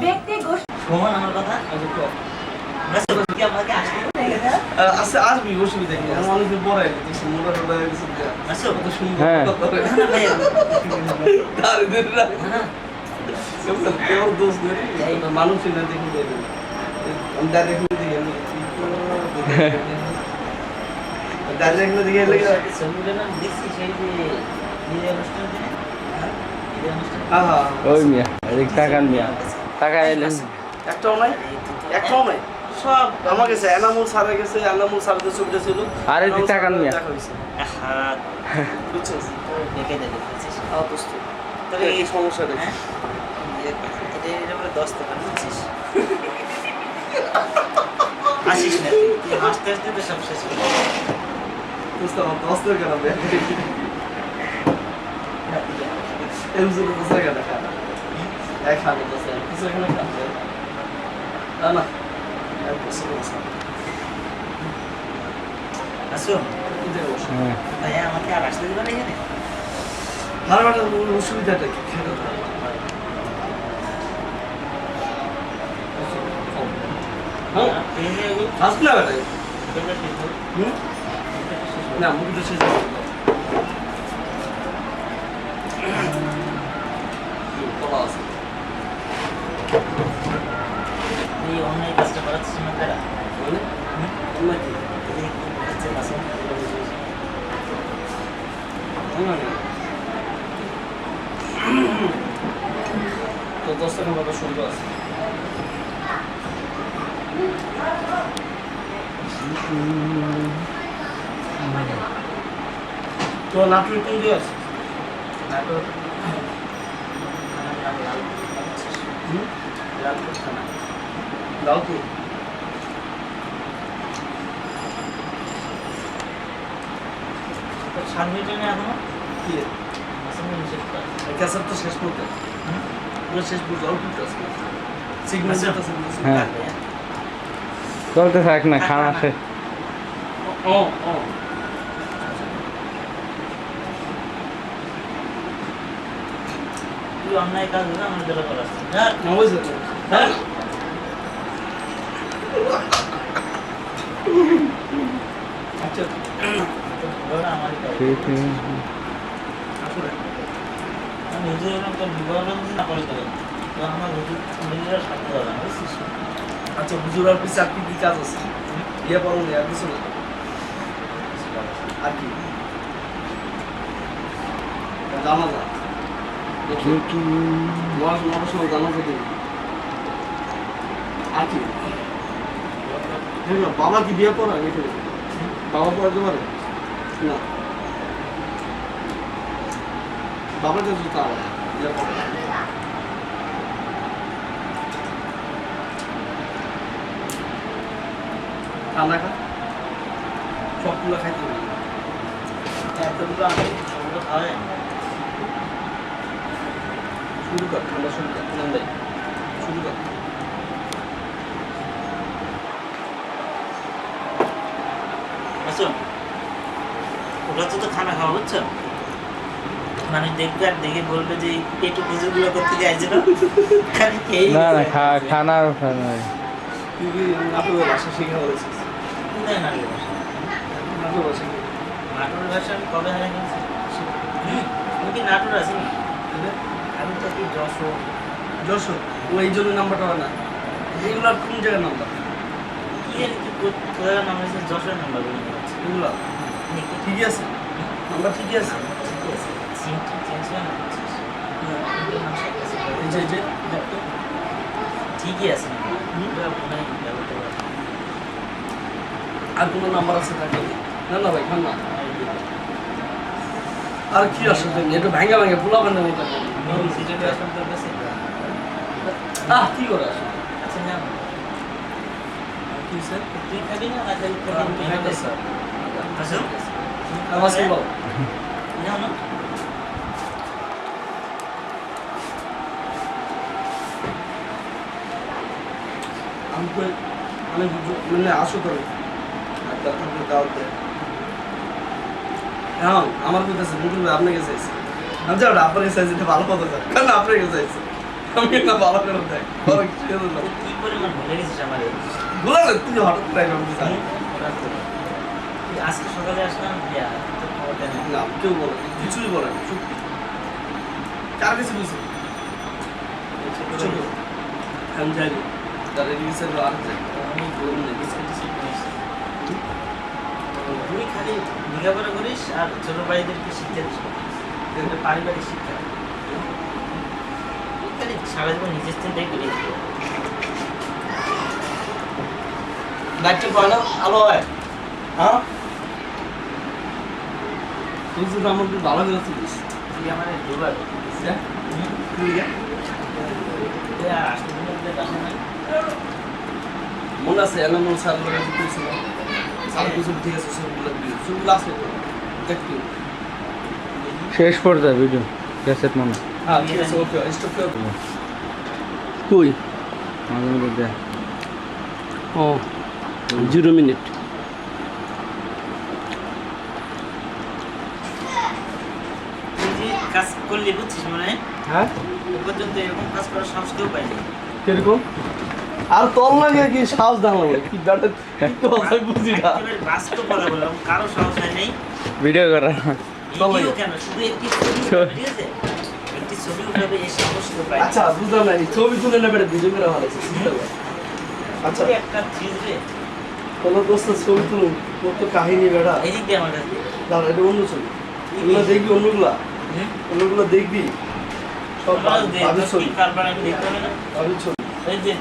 ব্যক্তি গোষ্ঠী ভ্রমণ আমার কথা কি আমাকে আচ্ছা আসবি অসুবিধা নেই আমার অনেকদিন পরে দেখছি মোটা টোটা হয়ে গেছে আসো কত সুন্দর হ্যাঁ। দাঁড়িয়ে কেমন দোষ ধরি মানুষই না দেখে যাবে আমি দাঁড়িয়ে দেখি আমি দাঁড়িয়ে দেখে ছবিটা না দেখছি সেই যে নিজের অনুষ্ঠান দিনে হ্যাঁ হ্যাঁ ওই মিয়া এদিক তাকান মিয়া টাকা এলেন একটাও নাই একটাও নাই সব আমার কাছে এনামুল স্যারের কাছে এনামুল স্যারের ছবিটা ছিল আর এদিক তাকান মিয়া দেখা হয়েছে বুঝছিস দেখে দেখে বুঝছিস দোস্ত তাহলে এই সমস্যা নেই হ্যাঁ এটা বলে 10 টাকা বুঝছিস আসিস না তুই হাসতে হাসতে তো সব শেষ হয়ে দোস্ত আমার দোস্ত কেন বে এমসুল দোস্ত কেন এক হাতে দোস্ত কিছু এখানে খাচ্ছে না না এক বছর বসে আসো হ্যাঁ ভাইয়া আমাকে আর আসতে দিবা না এখানে হারবাটা অসুবিধাটা কি খেতে আসলে বেটা না মুখটা শেষ কলা আছে এই অন্যায় কাজটা করাচ্ছিস না তারা মানে নাকি তো 10 টাকা মতো সুন্দর আছে তো নাটুর কোন দিয়ে আছে নাটক দাও তো সামনে এখনো কি ক্যাসেট তো শেষ করতে পুরো শেষ করতে অল্প একটু আছে সিগন্যাল আছে হ্যাঁ চলতে থাক না খানা শেষ ও ও তুই অন্যায় কাজ করে আমার জেলা করাচ্ছিস হ্যাঁ নবজ হ্যাঁ আচ্ছা আমারই কাজ ঠিক আসলে আমি নিজে এরকম তোর বিবরণ না করে দেবে তো আমার নিজেরা সাথে যাবে না বুঝছিস আচ্ছা হুজুরার পিছে আর কি কাজ আছে ইয়ে পড়ো আর কিছু না আর কি জানা যা নটার সময় জানা যা তুমি আর কি বাবা কি বিয়ে পড়া নাকি বাবা পড়াতে পারে না বাবার কাছে তো তার বিয়ে পড়া ঠান্ডা খা সবগুলো খাইতে হবে এতগুলো আমি সবগুলো খাওয়াই শুরু কর ঠান্ডা শুরু কর ঠান্ডাই শুরু কর আসো ওটা তো খানা খাওয়া বুঝছো মানুষ দেখবে আর দেখে বলবে যে পেটু পুজোগুলো করতে যাইছে না খালি খেয়েই না না গেছে। খানার নয় তুই কি নাটকের ভাষা শেখা বলেছিস কোথায় নাটকের ভাষা? নাটকের ভাষা নাটোরের ভাষা আমি কবে হারিয়ে গেছি তুমি কি নাটোর আছি আমি তো কি যশোর যশোর ও এই জন্য নাম্বারটা হয় না এগুলো কোন জায়গার নাম্বার কি জানি কি কোথায় নাম হয়েছে যশোরের নাম্বার বলে মনে হচ্ছে এগুলো ঠিকই আছে নাম্বার ঠিকই আছে ঠিক আছে সিমটি চেঞ্জ হয় না বুঝছিস? কিন্তু আমার সাথে আছে। এই যে দেখতো ঠিকই আছে ওটা মনে হয় ব্যাপারটা বলা। আর কোনো নাম্বার আছে থাকে না না ভাই খান না আর কি আসলে তুমি একটু ভাঙা ভাঙা পোলা বান্ধব মতো আমি সিটেটে আসলাম তোর কাছে কি করে আসলে আচ্ছা না কি স্যার তুই খাবি না না তাহলে খাবি স্যার আসো নামাজ কি বল না না আমি কই আমি মানে আসো করে দাওয়াত দেয় হ্যাঁ আমার কাছে বুঝুন আপনার কাছে আছে আমি যাও আপনার কাছে যেতে ভালো কথা স্যার কারণ আপনার কাছে আছে আমি না ভালো করে দেখ বড় কিছু না কি পরিমাণ ভুলে গেছিস আমারে বলা না তুই হঠাৎ করে আমি জানি আজকে সকালে আসলাম ইয়া তো খবর দেয় না না কেউ বলে না, কিছুই বলে না সত্যি কার কাছে বুঝছি ছোট আমি জানি তার রিলিজের আর যাই আমি বলবো না বিস্কুট টিস্কুট করিস তুই খালি লেখাপড়া করিস আর ছোট ভাইদেরকে শিক্ষা দিস এটা পারিবারিক শিক্ষা তুই খালি সারা জীবন নিজের চিন্তাই করি লাইটটা পয়লা আলো হয় হ্যাঁ তুই যদি আমাকে ভালো করে চিনিস তুই আমার দুবার মনে আছে এমন মনে সার লোকের কি ছিল সারা কিছু ঠিক আছে সবগুলো সবগুলো আছে দেখবি শেষ পর্যায়ে ভিডিও ক্যাসেট মনে হ্যাঁ ঠিক আছে ওকে স্টপ করে কই মাঝে মধ্যে দেয় ও 0 মিনিট তুই যে কাজ করলি বুঝছিস মানে হ্যাঁ এ পর্যন্ত এরকম কাজ করার সাহস কেউ পাইনি কিরকম আর তোর লাগে কি সাহস দাঁড়ালো কি ব্যাটা কি কথা বুঝি না একেবারে বাস্তব কথা বললাম কারো সাহস হয় নাই ভিডিও করা ভিডিও কেন শুধু একটি ছবি ঠিক আছে একটি ছবি উঠাবে এই সাহস কেউ পায় আচ্ছা বুঝলাম না এই ছবি তুলে নেবে ভিডিও করে ভালো আছে আচ্ছা আচ্ছা একটা চিজ রে কোনো দোস্ত ছবি তুলুন তোর তো কাহিনী বেড়া এই দিক দিয়ে আমার কাছে দে। দাঁড়া এটা অন্য ছবি এগুলো দেখবি অন্যগুলা হুম? অন্যগুলো দেখবি সব আমার দে, বাজে ছবি কি কারবার আমি দেখতে হবে না বাজে ছবি এই যে